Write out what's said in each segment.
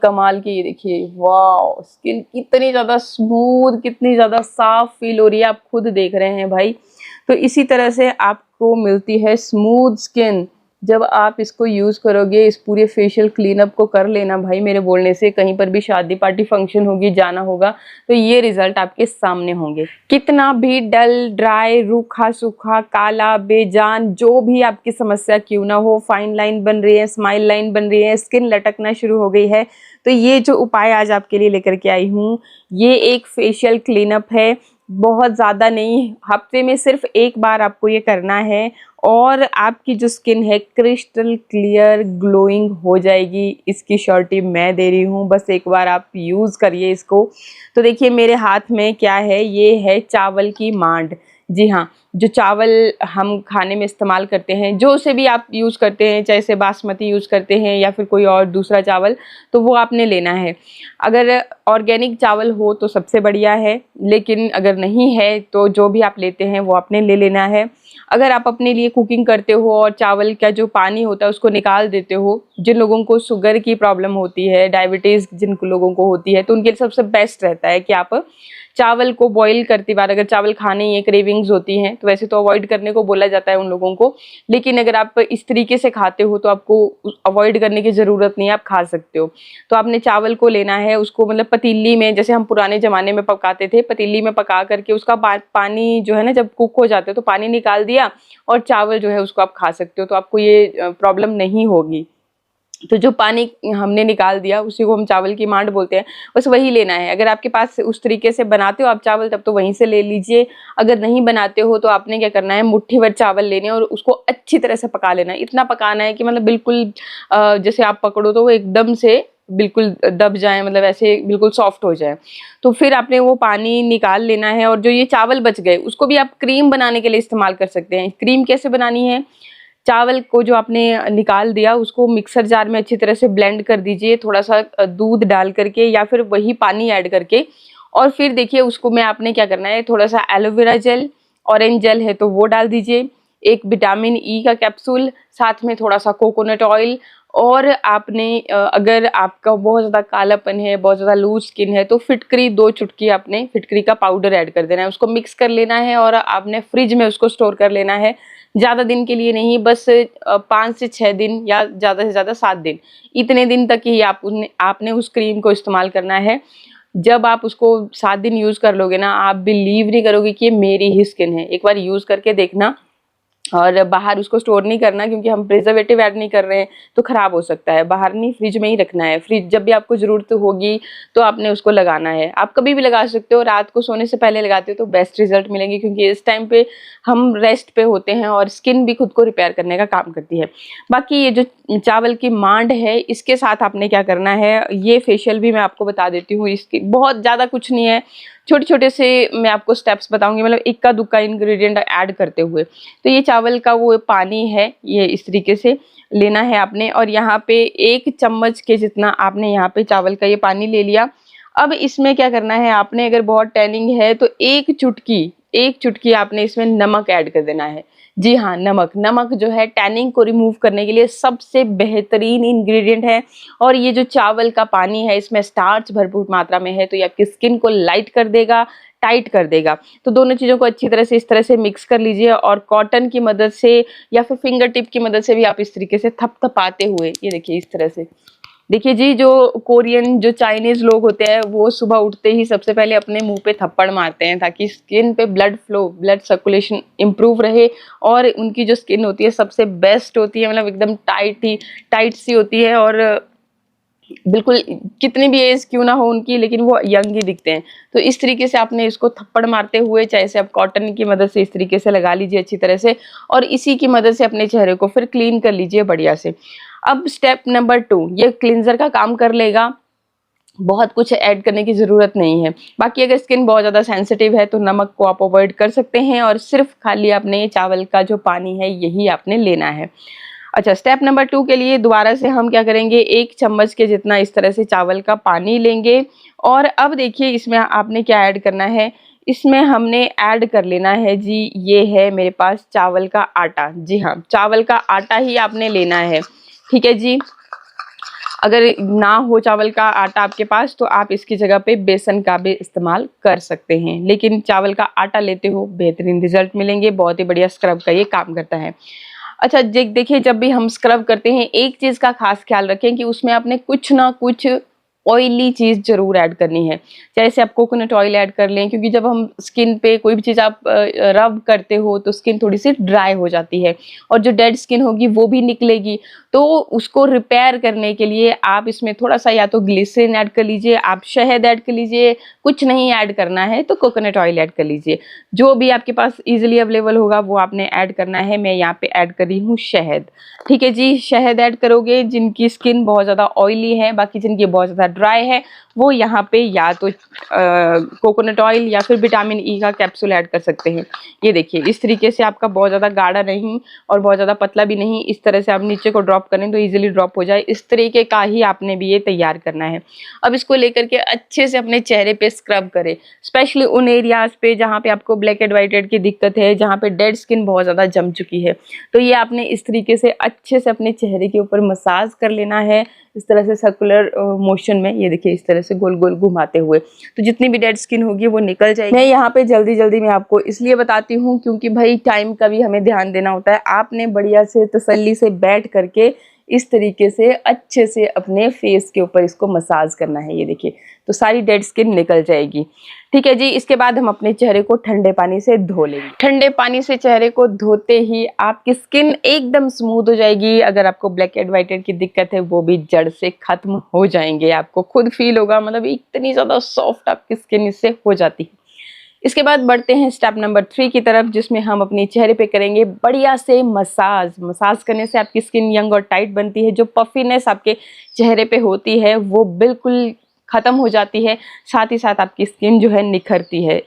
कमाल की। ये देखिए, वाह, स्किन कितनी ज्यादा स्मूथ, कितनी ज्यादा साफ फील हो रही है, आप खुद देख रहे हैं भाई। तो इसी तरह से आपको मिलती है स्मूथ स्किन जब आप इसको यूज करोगे। इस पूरे फेशियल क्लीनअप को कर लेना भाई, मेरे बोलने से कहीं पर भी शादी पार्टी फंक्शन होगी, जाना होगा, तो ये रिजल्ट आपके सामने होंगे। कितना भी डल, ड्राई, रूखा सूखा, काला, बेजान, जो भी आपकी समस्या क्यों ना हो, फाइन लाइन बन रही है, स्माइल लाइन बन रही है, स्किन लटकना शुरू हो गई है, तो ये जो उपाय आज आपके लिए लेकर के आई हूँ, ये एक फेशियल क्लीनअप है। बहुत ज़्यादा नहीं, हफ्ते में सिर्फ एक बार आपको ये करना है और आपकी जो स्किन है क्रिस्टल क्लियर ग्लोइंग हो जाएगी। इसकी श्योरिटी मैं दे रही हूँ, बस एक बार आप यूज़ करिए इसको। तो देखिए मेरे हाथ में क्या है, ये है चावल की मांड। जी हाँ, जो चावल हम खाने में इस्तेमाल करते हैं, जो से भी आप यूज़ करते हैं, चाहे से बासमती यूज़ करते हैं या फिर कोई और दूसरा चावल, तो वो आपने लेना है। अगर ऑर्गेनिक चावल हो तो सबसे बढ़िया है, लेकिन अगर नहीं है तो जो भी आप लेते हैं वो आपने ले लेना है। अगर आप अपने लिए कुकिंग करते हो और चावल का जो पानी होता है उसको निकाल देते हो, जिन लोगों को शुगर की प्रॉब्लम होती है, डायबिटीज़ जिन लोगों को होती है, तो उनके लिए सबसे बेस्ट रहता है कि आप चावल को बॉईल करती बार, अगर चावल खाने ही क्रेविंग्स होती हैं तो वैसे तो अवॉइड करने को बोला जाता है उन लोगों को, लेकिन अगर आप इस तरीके से खाते हो तो आपको अवॉइड करने की ज़रूरत नहीं है, आप खा सकते हो। तो आपने चावल को लेना है, उसको मतलब पतीली में, जैसे हम पुराने ज़माने में पकाते थे, पतीली में पका करके उसका पानी जो है ना, जब कुक हो जाते तो पानी निकाल दिया और चावल जो है उसको आप खा सकते हो, तो आपको ये प्रॉब्लम नहीं होगी। तो जो पानी हमने निकाल दिया उसी को हम चावल की मांड बोलते हैं, बस वही लेना है। अगर आपके पास उस तरीके से बनाते हो आप चावल, तब तो वहीं से ले लीजिए। अगर नहीं बनाते हो तो आपने क्या करना है, मुट्ठी भर चावल लेने और उसको अच्छी तरह से पका लेना है। इतना पकाना है कि मतलब बिल्कुल जैसे आप पकड़ो तो वो एकदम से बिल्कुल दब जाए, मतलब ऐसे बिल्कुल सॉफ्ट हो जाए। तो फिर आपने वो पानी निकाल लेना है और जो ये चावल बच गए उसको भी आप क्रीम बनाने के लिए इस्तेमाल कर सकते हैं। क्रीम कैसे बनानी है, चावल को जो आपने निकाल दिया उसको मिक्सर जार में अच्छी तरह से ब्लेंड कर दीजिए, थोड़ा सा दूध डाल करके या फिर वही पानी ऐड करके। और फिर देखिए उसको में आपने क्या करना है, थोड़ा सा एलोवेरा जेल, ऑरेंज जेल है तो वो डाल दीजिए, एक विटामिन ई का कैप्सूल, साथ में थोड़ा सा कोकोनट ऑयल। और आपने अगर आपका बहुत ज़्यादा कालापन है, बहुत ज़्यादा लूज स्किन है, तो फिटकरी 2 चुटकी आपने फिटकरी का पाउडर ऐड कर देना है, उसको मिक्स कर लेना है और आपने फ्रिज में उसको स्टोर कर लेना है। ज़्यादा दिन के लिए नहीं, बस 5 से 6 दिन या ज़्यादा से ज़्यादा 7 दिन, इतने दिन तक ही आपने उस क्रीम को इस्तेमाल करना है। जब आप उसको 7 दिन यूज़ कर लोगे ना, आप बिलीव नहीं करोगे कि ये मेरी ही स्किन है। एक बार यूज़ करके देखना, और बाहर उसको स्टोर नहीं करना क्योंकि हम प्रिजर्वेटिव ऐड नहीं कर रहे हैं तो ख़राब हो सकता है। बाहर नहीं, फ्रिज में ही रखना है। फ्रिज जब भी आपको ज़रूरत होगी तो आपने उसको लगाना है। आप कभी भी लगा सकते हो, रात को सोने से पहले लगाते हो तो बेस्ट रिजल्ट मिलेंगे, क्योंकि इस टाइम पे हम रेस्ट पे होते हैं और स्किन भी खुद को रिपेयर करने का काम करती है। बाकी ये जो चावल की मांड है, इसके साथ आपने क्या करना है, ये फेशियल भी मैं आपको बता देती हूँ। इसकी बहुत ज़्यादा कुछ नहीं है, छोटे छोटे से मैं आपको स्टेप्स बताऊंगी, मतलब इक्का दुक्का इंग्रेडिएंट ऐड करते हुए। तो ये चावल का वो पानी है, ये इस तरीके से लेना है आपने, और यहाँ पे 1 चम्मच के जितना आपने यहाँ पे चावल का ये पानी ले लिया। अब इसमें क्या करना है आपने, अगर बहुत टैनिंग है तो 1 चुटकी आपने इसमें नमक ऐड कर देना है। जी हाँ, नमक जो है टैनिंग को रिमूव करने के लिए सबसे बेहतरीन इंग्रेडिएंट है। और ये जो चावल का पानी है इसमें स्टार्च भरपूर मात्रा में है, तो ये आपकी स्किन को लाइट कर देगा, टाइट कर देगा। तो दोनों चीज़ों को अच्छी तरह से इस तरह से मिक्स कर लीजिए और कॉटन की मदद से या फिर फिंगर टिप की मदद से भी आप इस तरीके से थपथपाते हुए, ये देखिए इस तरह से। देखिए जी, जो कोरियन जो चाइनीज लोग होते हैं वो सुबह उठते ही सबसे पहले अपने मुंह पे थप्पड़ मारते हैं ताकि स्किन पे blood flow, blood circulation improve रहे, और उनकी जो स्किन होती है सबसे बेस्ट होती है, मतलब एकदम टाइट सी होती है, और बिल्कुल कितनी भी एज क्यों ना हो उनकी, लेकिन वो यंग ही दिखते हैं। तो इस तरीके से आपने इसको थप्पड़ मारते हुए, चाहे से आप कॉटन की मदद से इस तरीके से लगा लीजिए अच्छी तरह से, और इसी की मदद से अपने चेहरे को फिर क्लीन कर लीजिए बढ़िया से। अब स्टेप नंबर 2, ये क्लींजर का काम कर लेगा, बहुत कुछ ऐड करने की ज़रूरत नहीं है। बाकी अगर स्किन बहुत ज़्यादा सेंसिटिव है तो नमक को आप अवॉइड कर सकते हैं, और सिर्फ खाली आपने चावल का जो पानी है यही आपने लेना है। अच्छा, स्टेप नंबर 2 के लिए दोबारा से हम क्या करेंगे, 1 चम्मच के जितना इस तरह से चावल का पानी लेंगे। और अब देखिए इसमें आपने क्या ऐड करना है, इसमें हमने ऐड कर लेना है जी, ये है मेरे पास चावल का आटा। जी हाँ, चावल का आटा ही आपने लेना है, ठीक है जी। अगर ना हो चावल का आटा आपके पास तो आप इसकी जगह पे बेसन का भी इस्तेमाल कर सकते हैं, लेकिन चावल का आटा लेते हो बेहतरीन रिजल्ट मिलेंगे। बहुत ही बढ़िया स्क्रब का ये काम करता है। अच्छा देखिए, जब भी हम स्क्रब करते हैं एक चीज़ का खास ख्याल रखें कि उसमें आपने कुछ ना कुछ ऑयली चीज़ ज़रूर ऐड करनी है। जैसे आप कोकोनट ऑयल ऐड कर लें, क्योंकि जब हम स्किन पे कोई भी चीज़ आप रब करते हो तो स्किन थोड़ी-सी ड्राई हो जाती है और जो डेड स्किन होगी वो भी निकलेगी। तो उसको रिपेयर करने के लिए आप इसमें थोड़ा-सा या तो ग्लिसरीन ऐड कर लीजिए, आप शहद ऐड कर लीजिए, कुछ नहीं ऐड करना है तो कोकोनट ऑयल ऐड कर लीजिए। जो भी आपके पास ईज़िली अवेलेबल होगा वो आपने ऐड करना है। मैं यहाँ पे ऐड कर रही हूँ शहद। ठीक है जी, शहद ऐड करोगे जिनकी स्किन बहुत ज़्यादा ऑयली है, बाकी जिनकी बहुत ज़्यादा ड्राई है, वो यहाँ पे या तो कोकोनट ऑयल या फिर विटामिन ई का कैप्सूल ऐड कर सकते हैं। ये देखिए इस तरीके से आपका बहुत ज़्यादा गाढ़ा नहीं और बहुत ज़्यादा पतला भी नहीं, इस तरह से आप नीचे को ड्रॉप करें तो इजीली ड्रॉप हो जाए, इस तरीके का ही आपने भी ये तैयार करना है। अब इसको लेकर के अच्छे से अपने चेहरे पे स्क्रब करें, स्पेशली उन एरियाज पे जहाँ पे आपको ब्लैक एंड वाइट हेड की दिक्कत है, जहाँ पे डेड स्किन बहुत ज़्यादा जम चुकी है। तो ये आपने इस तरीके से अच्छे से अपने चेहरे के ऊपर मसाज कर लेना है, इस तरह से सर्कुलर मोशन में। ये देखिए इस तरह से गोल गोल घुमाते हुए, तो जितनी भी डेड स्किन होगी वो निकल जाएगी। मैं यहाँ पे जल्दी जल्दी में आपको इसलिए बताती हूँ क्योंकि भाई टाइम का भी हमें ध्यान देना होता है। आपने बढ़िया से तसल्ली से बैठ करके इस तरीके से अच्छे से अपने फेस के ऊपर इसको मसाज करना है। ये देखिए तो सारी डेड स्किन निकल जाएगी। ठीक है जी, इसके बाद हम अपने चेहरे को ठंडे पानी से धो लेंगे। ठंडे पानी से चेहरे को धोते ही आपकी स्किन एकदम स्मूथ हो जाएगी। अगर आपको ब्लैक एंड व्हाइट हेड की दिक्कत है वो भी जड़ से खत्म हो जाएंगे। आपको खुद फील होगा, मतलब इतनी ज़्यादा सॉफ्ट आपकी स्किन इससे हो जाती है। इसके बाद बढ़ते हैं स्टेप नंबर 3 की तरफ, जिसमें हम अपने चेहरे पे करेंगे बढ़िया से मसाज। मसाज करने से आपकी स्किन यंग और टाइट बनती है, जो पफीनेस आपके चेहरे पे होती है वो बिल्कुल ख़त्म हो जाती है, साथ ही साथ आपकी स्किन जो है निखरती है।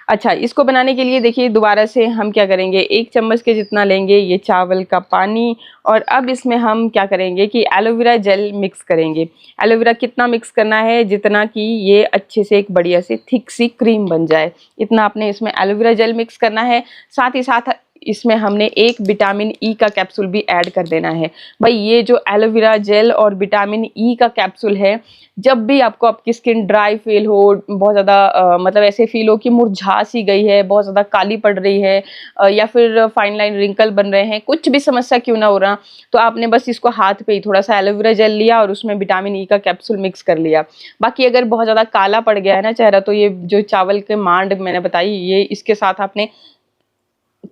अच्छा, इसको बनाने के लिए देखिए दोबारा से हम क्या करेंगे, 1 चम्मच के जितना लेंगे ये चावल का पानी, और अब इसमें हम क्या करेंगे कि एलोवेरा जेल मिक्स करेंगे। एलोवेरा कितना मिक्स करना है, जितना कि ये अच्छे से एक बढ़िया से थिक सी क्रीम बन जाए, इतना आपने इसमें एलोवेरा जेल मिक्स करना है। साथ ही साथ इसमें हमने एक विटामिन ई का कैप्सूल भी ऐड कर देना है। भाई ये जो एलोवेरा जेल और विटामिन ई का कैप्सूल है, जब भी आपको आपकी स्किन ड्राई फील हो, बहुत ज़्यादा मतलब ऐसे फील हो कि मुरझा सी गई है, बहुत ज़्यादा काली पड़ रही है, या फिर फाइन लाइन रिंकल बन रहे हैं, कुछ भी समस्या क्यों ना हो रहा, तो आपने बस इसको हाथ पे ही थोड़ा सा एलोवेरा जेल लिया और उसमें विटामिन ई का कैप्सूल मिक्स कर लिया। बाकी अगर बहुत ज़्यादा काला पड़ गया है ना चेहरा, तो ये जो चावल के मांड मैंने बताई, ये इसके साथ आपने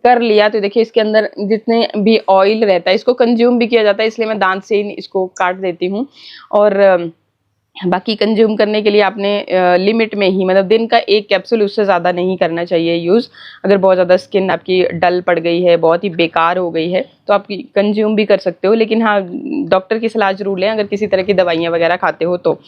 कर लिया, तो देखिए इसके अंदर जितने भी ऑयल रहता है इसको कंज्यूम भी किया जाता है, इसलिए मैं दांत से ही इसको काट देती हूँ। और बाकी कंज्यूम करने के लिए आपने लिमिट में ही, मतलब दिन का 1 कैप्सूल, उससे ज़्यादा नहीं करना चाहिए यूज़। अगर बहुत ज़्यादा स्किन आपकी डल पड़ गई है, बहुत ही बेकार हो गई है, तो आप कंज्यूम भी कर सकते हो, लेकिन हाँ डॉक्टर की सलाह ज़रूर लें अगर किसी तरह की दवाइयाँ वगैरह खाते हो तो।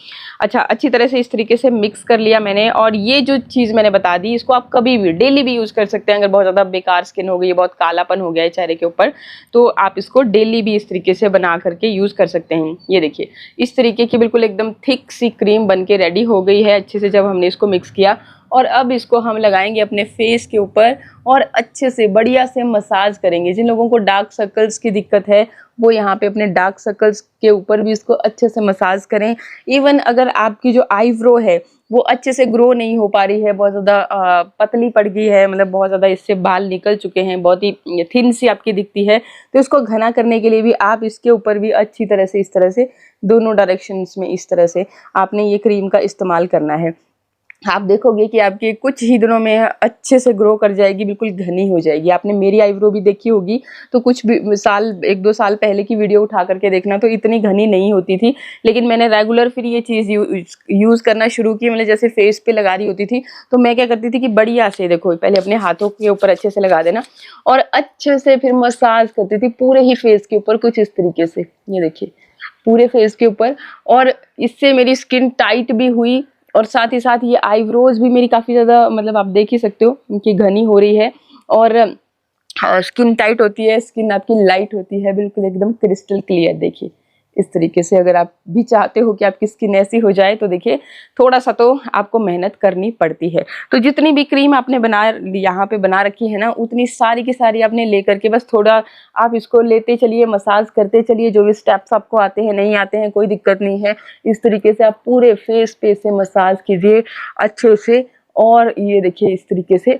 अच्छा, अच्छी तरह से इस तरीके से मिक्स कर लिया मैंने, और ये जो चीज़ मैंने बता दी इसको आप कभी भी डेली भी यूज़ कर सकते हैं। अगर बहुत ज़्यादा बेकार स्किन हो गई है, बहुत कालापन हो गया है चेहरे के ऊपर, तो आप इसको डेली भी इस तरीके से बना करके यूज़ कर सकते हैं। ये देखिए इस तरीके की बिल्कुल एकदम थिक सी क्रीम बन के रेडी हो गई है अच्छे से, जब हमने इसको मिक्स किया। और अब इसको हम लगाएंगे अपने फेस के ऊपर और अच्छे से बढ़िया से मसाज करेंगे। जिन लोगों को डार्क सर्कल्स की दिक्कत है वो यहाँ पे अपने डार्क सर्कल्स के ऊपर भी इसको अच्छे से मसाज करें। इवन अगर आपकी जो आईब्रो है वो अच्छे से ग्रो नहीं हो पा रही है, बहुत ज़्यादा पतली पड़ गई है, मतलब बहुत ज़्यादा इससे बाल निकल चुके हैं, बहुत ही थिन सी आपकी दिखती है, तो इसको घना करने के लिए भी आप इसके ऊपर भी अच्छी तरह से इस तरह से दोनों डायरेक्शंस में इस तरह से आपने ये क्रीम का इस्तेमाल करना है। आप देखोगे कि आपके कुछ ही दिनों में अच्छे से ग्रो कर जाएगी, बिल्कुल घनी हो जाएगी। आपने मेरी आईब्रो भी देखी होगी, तो कुछ भी साल 1-2 साल पहले की वीडियो उठा करके देखना, तो इतनी घनी नहीं होती थी, लेकिन मैंने रेगुलर फिर ये चीज़ यूज़ करना शुरू की। मतलब जैसे फेस पे लगा रही होती थी तो मैं क्या करती थी कि बढ़िया से, देखो पहले अपने हाथों के ऊपर अच्छे से लगा देना और अच्छे से फिर मसाज करती थी पूरे ही फेस के ऊपर, कुछ इस तरीके से। ये देखिए पूरे फेस के ऊपर, और इससे मेरी स्किन टाइट भी हुई, और साथ ही साथ ये आईब्रोज भी मेरी काफ़ी ज़्यादा, मतलब आप देख ही सकते हो कि घनी हो रही है, और स्किन टाइट होती है, स्किन आपकी लाइट होती है, बिल्कुल एकदम क्रिस्टल क्लियर। देखिए इस तरीके से अगर आप भी चाहते हो कि आपकी स्किन ऐसी हो जाए तो देखिए थोड़ा सा तो आपको मेहनत करनी पड़ती है। तो जितनी भी क्रीम आपने यहाँ पे बना रखी है ना, उतनी सारी की सारी आपने लेकर के बस थोड़ा आप इसको लेते चलिए, मसाज करते चलिए। जो भी स्टेप्स आपको आते हैं, नहीं आते हैं, कोई दिक्कत नहीं है। इस तरीके से आप पूरे फेस पे से मसाज कीजिए अच्छे से। और ये देखिए इस तरीके से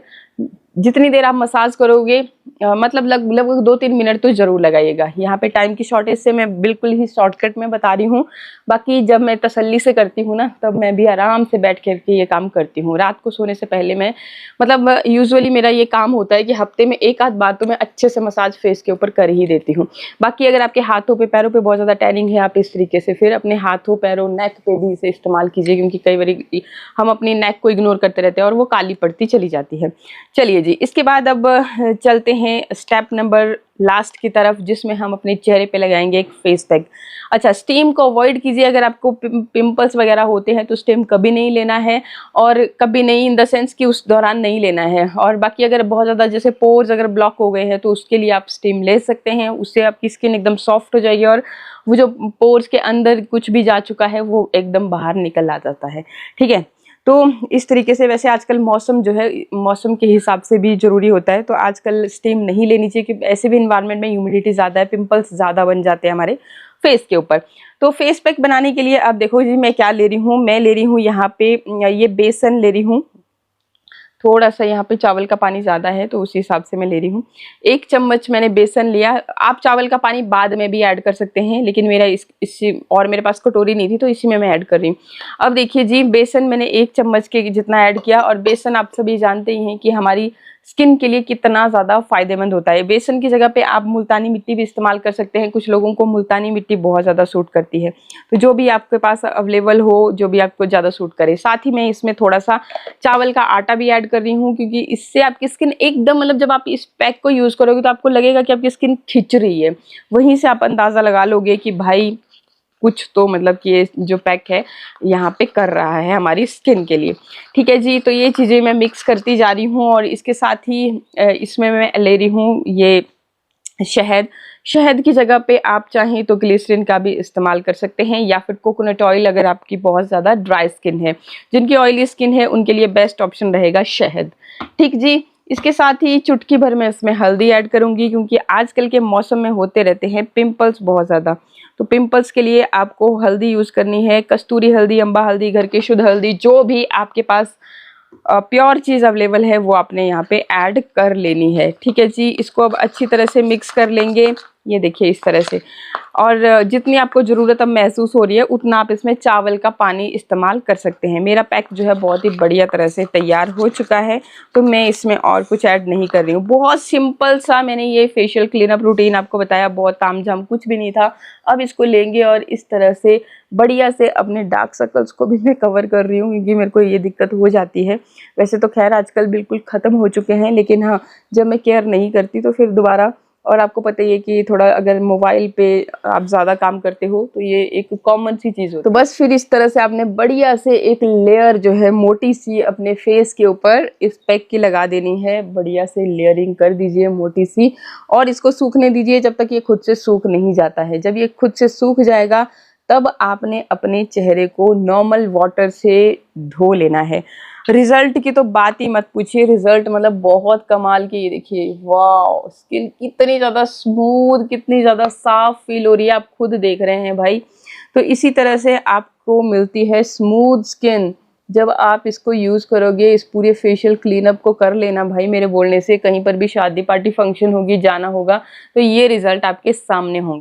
जितनी देर आप मसाज करोगे मतलब लगभग 2-3 मिनट तो जरूर लगाइएगा। यहाँ पे टाइम की शॉर्टेज से मैं बिल्कुल ही शॉर्टकट में बता रही हूँ। बाकी जब मैं तसल्ली से करती हूँ ना, तब मैं भी आराम से बैठ करके ये काम करती हूँ। रात को सोने से पहले मैं मतलब यूजुअली मेरा ये काम होता है कि हफ्ते में एक आध बार तो मैं अच्छे से मसाज फेस के ऊपर कर ही देती हूँ। बाकी अगर आपके हाथों पे पैरों पे बहुत ज़्यादा टैनिंग है, आप इस तरीके से फिर अपने हाथों पैरों नेक पे भी इसे इस्तेमाल कीजिए, क्योंकि कई बार हम अपनी नेक को इग्नोर करते रहते हैं और वो काली पड़ती चली जाती है। चलिए जी, इसके बाद अब चलते हैं स्टेप नंबर लास्ट की तरफ, जिसमें हम अपने चेहरे पे लगाएंगे एक फेस पैक। अच्छा, स्टीम को अवॉइड कीजिए। अगर आपको पिंपल्स वगैरह होते हैं तो स्टीम कभी नहीं लेना है, और कभी नहीं इन द सेंस कि उस दौरान नहीं लेना है। और बाकी अगर बहुत ज़्यादा जैसे पोर्स अगर ब्लॉक हो गए हैं तो उसके लिए आप स्टीम ले सकते हैं। उससे आपकी स्किन एकदम सॉफ्ट हो जाएगी और वो जो पोर्स के अंदर कुछ भी जा चुका है वो एकदम बाहर निकल आ जाता है। ठीक है, तो इस तरीके से वैसे आजकल मौसम जो है, मौसम के हिसाब से भी ज़रूरी होता है। तो आजकल स्टीम नहीं लेनी चाहिए, कि ऐसे भी इन्वायरमेंट में ह्यूमिडिटी ज़्यादा है, पिंपल्स ज़्यादा बन जाते हैं हमारे फेस के ऊपर। तो फेस पैक बनाने के लिए आप देखो जी मैं क्या ले रही हूँ। मैं ले रही हूँ यहाँ पे ये बेसन ले रही हूँ। थोड़ा सा यहाँ पे चावल का पानी ज़्यादा है तो उस हिसाब से मैं ले रही हूँ। 1 चम्मच मैंने बेसन लिया। आप चावल का पानी बाद में भी ऐड कर सकते हैं, लेकिन मेरा इसी और मेरे पास कटोरी नहीं थी तो इसी में मैं ऐड कर रही हूँ। अब देखिए जी, बेसन मैंने 1 चम्मच के जितना ऐड किया। और बेसन आप सभी जानते ही हैं कि हमारी स्किन के लिए कितना ज़्यादा फायदेमंद होता है। बेसन की जगह पे आप मुल्तानी मिट्टी भी इस्तेमाल कर सकते हैं। कुछ लोगों को मुल्तानी मिट्टी बहुत ज़्यादा सूट करती है, तो जो भी आपके पास अवेलेबल हो, जो भी आपको ज़्यादा सूट करे। साथ ही मैं इसमें थोड़ा सा चावल का आटा भी ऐड कर रही हूँ, क्योंकि इससे आपकी स्किन एकदम मतलब जब आप इस पैक को यूज़ करोगे तो आपको लगेगा कि आपकी स्किन खिंच रही है। वहीं से आप अंदाज़ा लगा लोगे कि भाई कुछ तो मतलब कि ये जो पैक है यहाँ पे कर रहा है हमारी स्किन के लिए। ठीक है जी, तो ये चीज़ें मैं मिक्स करती जा रही हूँ। और इसके साथ ही इसमें मैं ले रही हूँ ये शहद। शहद की जगह पे आप चाहें तो ग्लिसरीन का भी इस्तेमाल कर सकते हैं, या फिर कोकोनट ऑयल अगर आपकी बहुत ज़्यादा ड्राई स्किन है। जिनकी ऑयली स्किन है उनके लिए बेस्ट ऑप्शन रहेगा शहद। ठीक जी, इसके साथ ही चुटकी भर में इसमें हल्दी ऐड करूंगी, क्योंकि आजकल के मौसम में होते रहते हैं पिंपल्स बहुत ज़्यादा। तो पिंपल्स के लिए आपको हल्दी यूज़ करनी है। कस्तूरी हल्दी, अम्बा हल्दी, घर की शुद्ध हल्दी, जो भी आपके पास प्योर चीज़ अवेलेबल है वो आपने यहाँ पे ऐड कर लेनी है। ठीक है जी, इसको अब अच्छी तरह से मिक्स कर लेंगे। ये देखिए इस तरह से। और जितनी आपको ज़रूरत अब महसूस हो रही है उतना आप इसमें चावल का पानी इस्तेमाल कर सकते हैं। मेरा पैक जो है बहुत ही बढ़िया तरह से तैयार हो चुका है, तो मैं इसमें और कुछ ऐड नहीं कर रही हूँ। बहुत सिंपल सा मैंने ये फेशियल क्लीनअप रूटीन आपको बताया, बहुत तामझाम कुछ भी नहीं था। अब इसको लेंगे और इस तरह से बढ़िया से अपने डार्क सर्कल्स को भी मैं कवर कर रही हूँ, क्योंकि मेरे को ये दिक्कत हो जाती है। वैसे तो खैर आजकल बिल्कुल ख़त्म हो चुके हैं, लेकिन हाँ जब मैं केयर नहीं करती तो फिर दोबारा। और आपको पता ही है कि थोड़ा अगर मोबाइल पे आप ज़्यादा काम करते हो तो ये एक कॉमन सी चीज़ हो। तो बस फिर इस तरह से आपने बढ़िया से एक लेयर जो है मोटी सी अपने फेस के ऊपर इस पैक की लगा देनी है। बढ़िया से लेयरिंग कर दीजिए मोटी सी, और इसको सूखने दीजिए जब तक ये खुद से सूख नहीं जाता है। जब ये खुद से सूख जाएगा तब आपने अपने चेहरे को नॉर्मल वाटर से धो लेना है। रिजल्ट की तो बात ही मत पूछिए, रिजल्ट मतलब बहुत कमाल की। ये देखिए, वाह, स्किन कितनी ज़्यादा स्मूथ, कितनी ज़्यादा साफ फील हो रही है, आप खुद देख रहे हैं भाई। तो इसी तरह से आपको मिलती है स्मूथ स्किन जब आप इसको यूज़ करोगे। इस पूरे फेशियल क्लीनअप को कर लेना भाई, मेरे बोलने से कहीं पर भी शादी पार्टी फंक्शन होगी, जाना होगा तो ये रिजल्ट आपके सामने होंगे।